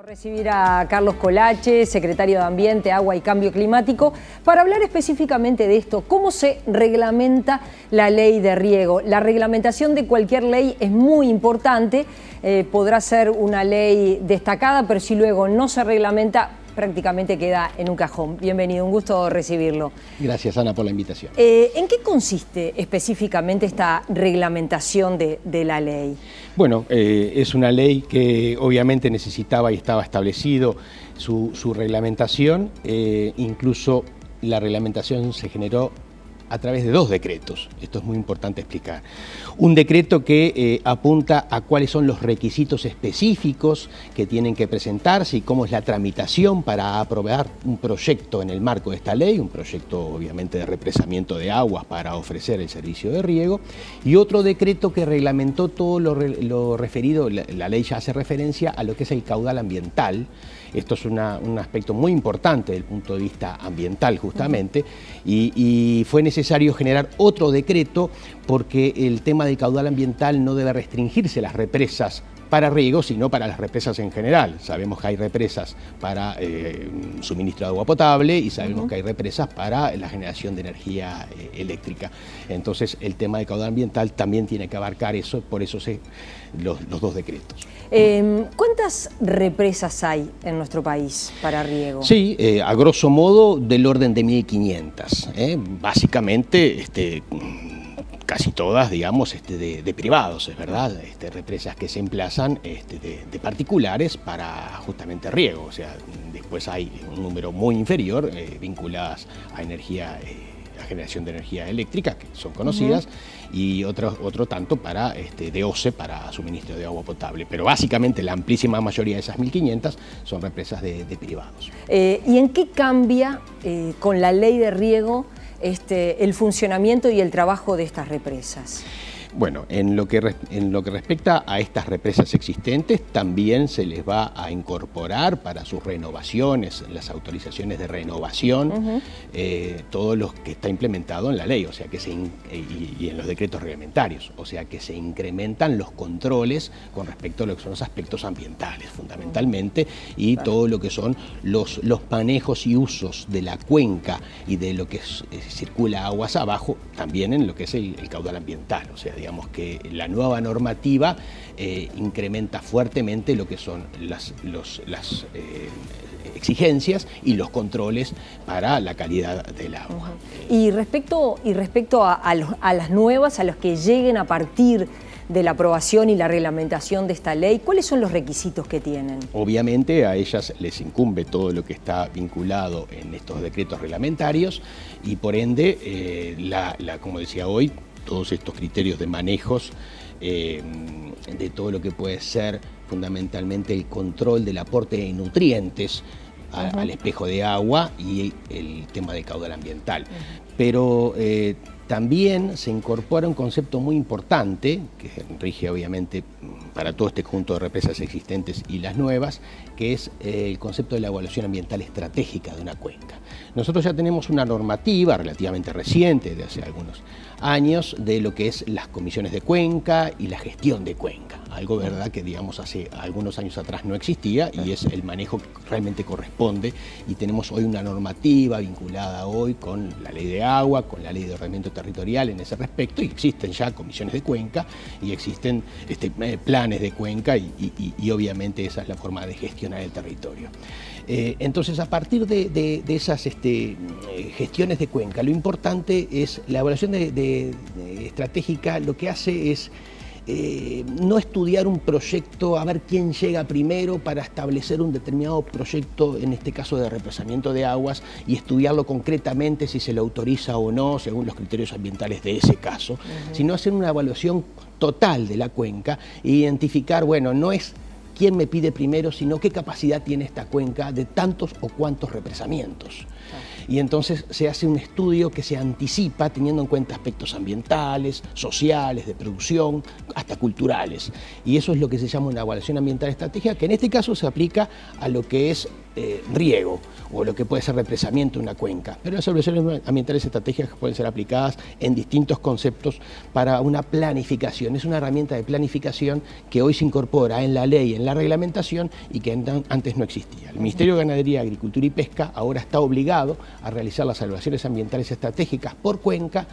Recibir a Carlos Colache, secretario de Ambiente, Agua y Cambio Climático, para hablar específicamente de esto, cómo se reglamenta la ley de riego. La reglamentación de cualquier ley es muy importante, podrá ser una ley destacada, pero si luego no se reglamenta, prácticamente queda en un cajón. Bienvenido, un gusto recibirlo. Gracias, Ana, por la invitación. ¿En qué consiste específicamente esta reglamentación de la ley? Bueno, es una ley que obviamente necesitaba y estaba establecido su reglamentación. Incluso la reglamentación se generó a través de dos decretos. Esto es muy importante explicar. Un decreto que apunta a cuáles son los requisitos específicos que tienen que presentarse y cómo es la tramitación para aprobar un proyecto en el marco de esta ley, un proyecto obviamente de represamiento de aguas para ofrecer el servicio de riego, y otro decreto que reglamentó todo lo referido, la ley ya hace referencia a lo que es el caudal ambiental. Esto es un aspecto muy importante desde el punto de vista ambiental justamente, y fue necesario generar otro decreto porque el tema del caudal ambiental no debe restringirse a las represas para riego, sino para las represas en general. Sabemos que hay represas para suministro de agua potable y sabemos que hay represas para la generación de energía eléctrica. Entonces el tema del caudal ambiental también tiene que abarcar eso, por eso los dos decretos. ¿Cuántas represas hay en nuestro país para riego? Sí, a grosso modo del orden de 1500. Básicamente, casi todas, digamos, de privados, es verdad, represas que se emplazan de particulares para justamente riego. O sea, después hay un número muy inferior vinculadas a energía, a generación de energía eléctrica, que son conocidas, y otro tanto para de OCE, para suministro de agua potable. Pero básicamente la amplísima mayoría de esas 1500 son represas de privados. ¿Y en qué cambia con la ley de riego el funcionamiento y el trabajo de estas represas? Bueno, en lo que respecta a estas represas existentes, también se les va a incorporar para sus renovaciones, las autorizaciones de renovación, todo lo que está implementado en la ley, o sea que y en los decretos reglamentarios, o sea que se incrementan los controles con respecto a lo que son los aspectos ambientales, fundamentalmente, y todo lo que son los manejos y usos de la cuenca y de lo que circula aguas abajo, también en lo que es el caudal ambiental, o sea, digamos que la nueva normativa incrementa fuertemente lo que son las exigencias y los controles para la calidad del agua. Y respecto a las nuevas, a los que lleguen a partir de la aprobación y la reglamentación de esta ley, ¿cuáles son los requisitos que tienen? Obviamente a ellas les incumbe todo lo que está vinculado en estos decretos reglamentarios y por ende, como decía hoy, todos estos criterios de manejos de todo lo que puede ser fundamentalmente el control del aporte de nutrientes al espejo de agua y el tema del caudal ambiental. Pero también se incorpora un concepto muy importante, que rige obviamente para todo este conjunto de represas existentes y las nuevas, que es el concepto de la evaluación ambiental estratégica de una cuenca. Nosotros ya tenemos una normativa relativamente reciente, de hace algunos años, de lo que es las comisiones de cuenca y la gestión de cuenca. Algo, verdad, que digamos hace algunos años atrás no existía y es el manejo que realmente corresponde, y tenemos hoy una normativa vinculada hoy con la ley de agua, con la ley de ordenamiento territorial en ese respecto, y existen ya comisiones de cuenca y existen planes de cuenca y obviamente esa es la forma de gestionar el territorio. Entonces, a partir de esas gestiones de cuenca, lo importante es la evaluación estratégica. Lo que hace es no estudiar un proyecto, a ver quién llega primero para establecer un determinado proyecto, en este caso de represamiento de aguas, y estudiarlo concretamente si se lo autoriza o no, según los criterios ambientales de ese caso, sino hacer una evaluación total de la cuenca e identificar, bueno, no es quién me pide primero, sino qué capacidad tiene esta cuenca de tantos o cuantos represamientos. Y entonces se hace un estudio que se anticipa teniendo en cuenta aspectos ambientales, sociales, de producción, hasta culturales. Y eso es lo que se llama una evaluación ambiental estratégica, que en este caso se aplica a lo que es riego o lo que puede ser represamiento de una cuenca. Pero las evaluaciones ambientales estratégicas pueden ser aplicadas en distintos conceptos para una planificación. Es una herramienta de planificación que hoy se incorpora en la ley, en la reglamentación y que antes no existía. El Ministerio de Ganadería, Agricultura y Pesca ahora está obligado a realizar las evaluaciones ambientales estratégicas por cuenca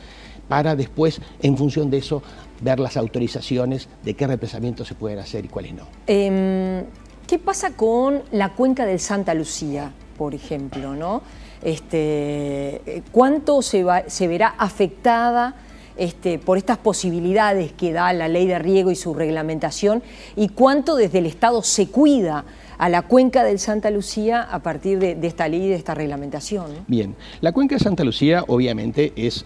para después, en función de eso, ver las autorizaciones de qué represamientos se pueden hacer y cuáles no. ¿Qué pasa con la cuenca del Santa Lucía, por ejemplo, ¿no? ¿Cuánto se verá afectada por estas posibilidades que da la ley de riego y su reglamentación, y cuánto desde el Estado se cuida a la cuenca del Santa Lucía a partir de esta ley y de esta reglamentación, ¿no? Bien, la cuenca de Santa Lucía obviamente es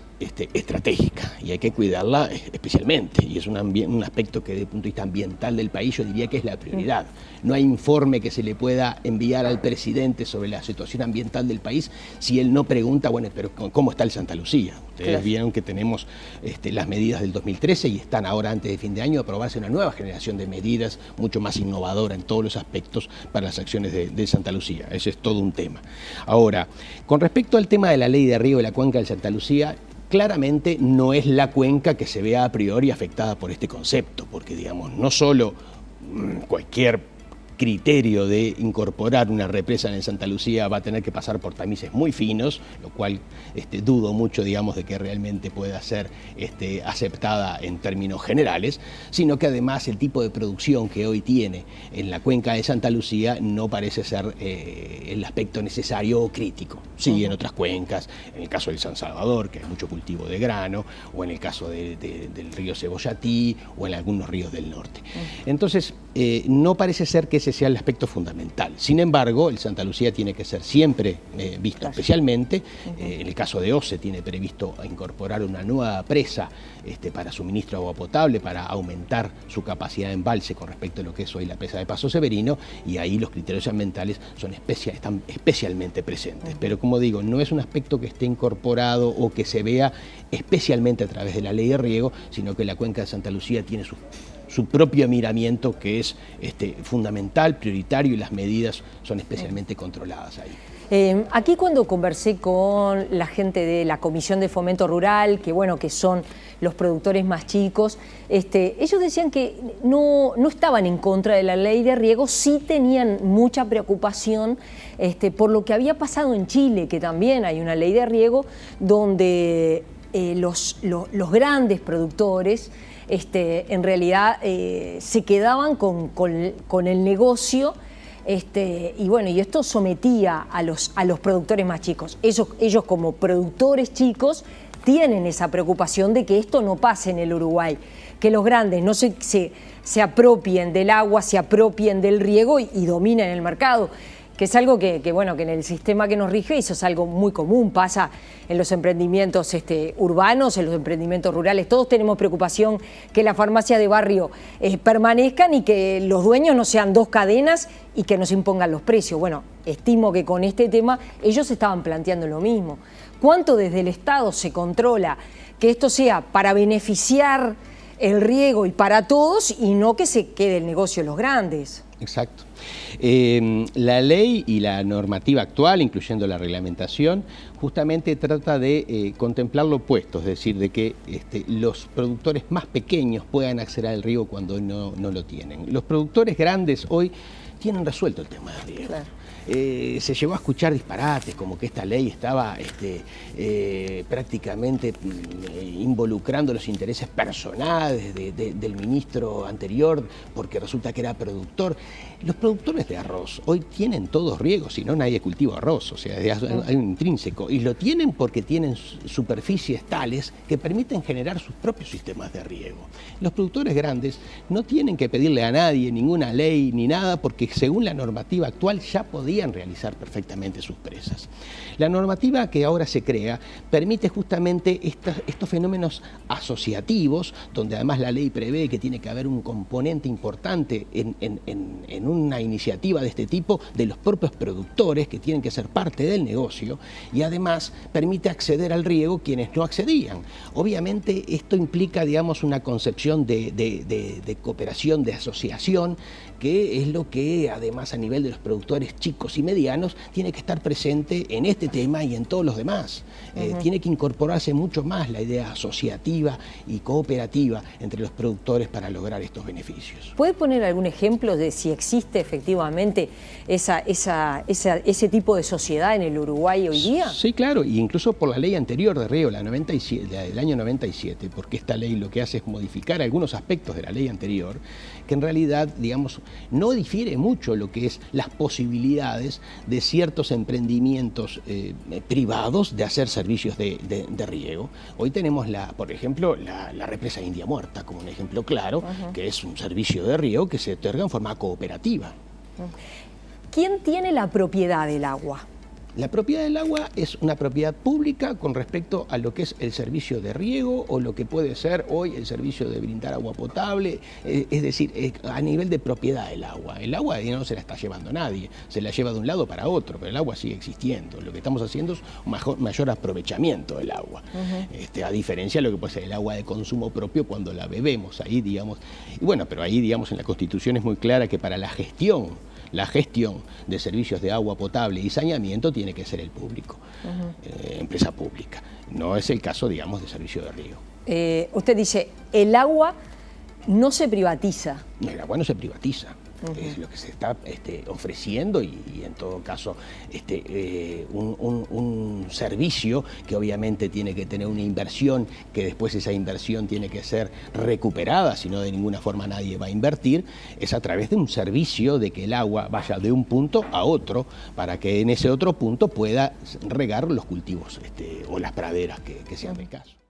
estratégica y hay que cuidarla especialmente, y es un aspecto que desde el punto de vista ambiental del país yo diría que es la prioridad. No hay informe que se le pueda enviar al presidente sobre la situación ambiental del país si él no pregunta, bueno, pero ¿cómo está el Santa Lucía? Ustedes vieron que tenemos las medidas del 2013 y están ahora, antes de fin de año, a aprobarse una nueva generación de medidas mucho más innovadora en todos los aspectos para las acciones de Santa Lucía. Ese es todo un tema. Ahora, con respecto al tema de la ley de riego de la cuenca del Santa Lucía, claramente no es la cuenca que se vea a priori afectada por este concepto, porque digamos, no solo cualquier criterio de incorporar una represa en el Santa Lucía va a tener que pasar por tamices muy finos, lo cual dudo mucho, digamos, de que realmente pueda ser aceptada en términos generales, sino que además el tipo de producción que hoy tiene en la cuenca de Santa Lucía no parece ser el aspecto necesario o crítico. Sí, en otras cuencas, en el caso del San Salvador, que hay mucho cultivo de grano, o en el caso del río Cebollatí, o en algunos ríos del norte. Entonces, no parece ser que ese sea el aspecto fundamental. Sin embargo, el Santa Lucía tiene que ser siempre visto especialmente. En el caso de OCE tiene previsto incorporar una nueva presa para suministro de agua potable, para aumentar su capacidad de embalse con respecto a lo que es hoy la presa de Paso Severino, y ahí los criterios ambientales están especialmente presentes. Pero como digo, no es un aspecto que esté incorporado o que se vea especialmente a través de la ley de riego, sino que la cuenca de Santa Lucía tiene su propio miramiento, que es fundamental, prioritario, y las medidas son especialmente controladas ahí. Aquí cuando conversé con la gente de la Comisión de Fomento Rural, que bueno, que son los productores más chicos, ellos decían que no estaban en contra de la ley de riego, sí tenían mucha preocupación por lo que había pasado en Chile, que también hay una ley de riego donde los grandes productores en realidad se quedaban con el negocio, y bueno, y esto sometía a los productores más chicos. Ellos como productores chicos tienen esa preocupación de que esto no pase en el Uruguay, que los grandes no se apropien del agua, se apropien del riego y dominen el mercado, que es algo que bueno, que en el sistema que nos rige eso es algo muy común, pasa en los emprendimientos urbanos, en los emprendimientos rurales. Todos tenemos preocupación que las farmacias de barrio permanezcan y que los dueños no sean dos cadenas y que nos impongan los precios. Bueno, estimo que con este tema ellos estaban planteando lo mismo. ¿Cuánto desde el Estado se controla que esto sea para beneficiar el riego y para todos, y no que se quede el negocio de los grandes? Exacto. La ley y la normativa actual, incluyendo la reglamentación, justamente trata de contemplar lo opuesto, es decir, de que los productores más pequeños puedan acceder al riego cuando hoy no lo tienen. Los productores grandes hoy tienen resuelto el tema del riego. Claro. Se llegó a escuchar disparates como que esta ley estaba prácticamente involucrando los intereses personales del ministro anterior porque resulta que era productor. Los productores de arroz hoy tienen todos riegos, si no nadie cultiva arroz, o sea, hay un intrínseco, y lo tienen porque tienen superficies tales que permiten generar sus propios sistemas de riego. Los productores grandes no tienen que pedirle a nadie ninguna ley ni nada porque según la normativa actual ya podían realizar perfectamente sus presas. La normativa que ahora se crea permite justamente estos fenómenos asociativos, donde además la ley prevé que tiene que haber un componente importante en en una iniciativa de este tipo de los propios productores que tienen que ser parte del negocio y además permite acceder al riego quienes no accedían. Obviamente esto implica, digamos, una concepción de cooperación, de asociación, que es lo que además a nivel de los productores chicos y medianos tiene que estar presente en este tema y en todos los demás. Tiene que incorporarse mucho más la idea asociativa y cooperativa entre los productores para lograr estos beneficios. ¿Puede poner algún ejemplo de si existe efectivamente ese tipo de sociedad en el Uruguay hoy día? Sí, claro, y incluso por la ley anterior de riego, la 97, del año 97, porque esta ley lo que hace es modificar algunos aspectos de la ley anterior, que en realidad, digamos, no difiere mucho lo que es las posibilidades de ciertos emprendimientos privados de hacer servicios de riego. Hoy tenemos, por ejemplo, la represa India Muerta como un ejemplo claro, que es un servicio de riego que se otorga en forma cooperativa. ¿Quién tiene la propiedad del agua? La propiedad del agua es una propiedad pública con respecto a lo que es el servicio de riego o lo que puede ser hoy el servicio de brindar agua potable, es decir, a nivel de propiedad del agua. El agua no se la está llevando nadie, se la lleva de un lado para otro, pero el agua sigue existiendo. Lo que estamos haciendo es un mayor aprovechamiento del agua, a diferencia de lo que puede ser el agua de consumo propio cuando la bebemos. Ahí, digamos, y bueno, pero ahí, digamos, en la Constitución es muy clara que para la gestión de servicios de agua potable y saneamiento tiene que ser el público, empresa pública. No es el caso, digamos, de servicio de riego. Usted dice, el agua no se privatiza. No, el agua no se privatiza. Es lo que se está ofreciendo y en todo caso un servicio que obviamente tiene que tener una inversión, que después esa inversión tiene que ser recuperada, si no de ninguna forma nadie va a invertir, es a través de un servicio de que el agua vaya de un punto a otro para que en ese otro punto pueda regar los cultivos o las praderas que sean del caso.